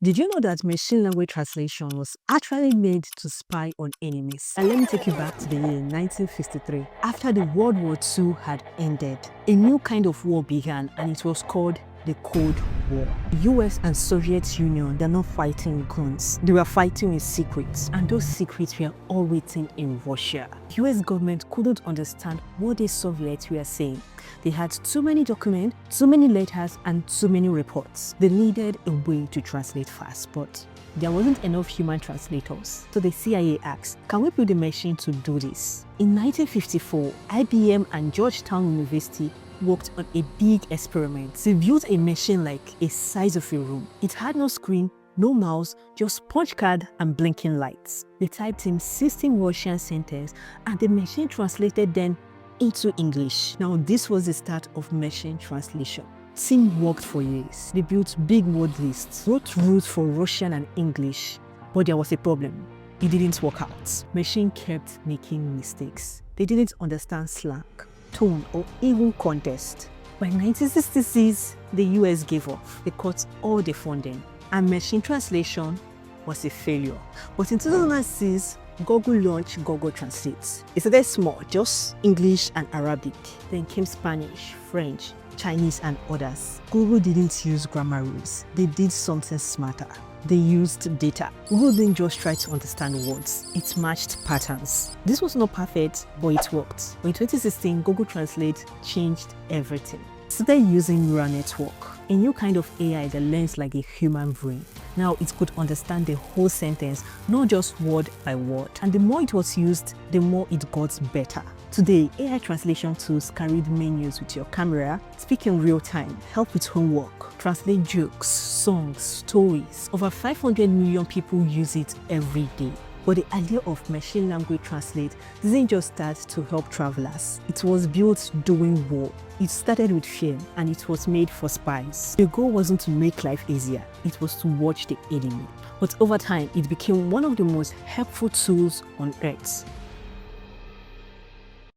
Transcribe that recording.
Did you know that machine language translation was actually made to spy on enemies? And let me take you back to the year 1953. After the World War II had ended, a new kind of war began, and it was called the Cold War. The US and Soviet Union, they're not fighting with guns. They were fighting in secrets, and those secrets were all written in Russia. The US government couldn't understand what the Soviets were saying. They had too many documents, too many letters, and too many reports. They needed a way to translate fast, but there wasn't enough human translators. So the CIA asked, can we build a machine to do this? In 1954, IBM and Georgetown University worked on a big experiment. They built a machine like a size of a room. It had no screen, no mouse, just punch card and blinking lights. They typed in 16 Russian sentences and the machine translated them into English. Now this was the start of machine translation. Team worked for years. They built big word lists, wrote rules for Russian and English, but there was a problem. It didn't work out. Machine kept making mistakes. They didn't understand slang, tone, or even context. By 1966, the US gave up. They cut all the funding, and machine translation was a failure. But in 2006, Google launched Google Translate. It started small, just English and Arabic. Then came Spanish, French, Chinese, and others. Google didn't use grammar rules. They did something smarter. They used data. Google didn't just try to understand words. It matched patterns. This was not perfect, but it worked. In 2016, Google Translate changed everything. Started using neural network, a new kind of AI that learns like a human brain. Now it could understand the whole sentence, not just word by word. And the more it was used, the more it got better. Today, AI translation tools can read menus with your camera, speak in real time, help with homework, translate jokes, songs, stories. Over 500 million people use it every day. But the idea of machine language translate didn't just start to help travelers. It was built during war. It started with fear and it was made for spies. The goal wasn't to make life easier, it was to watch the enemy. But over time, it became one of the most helpful tools on earth.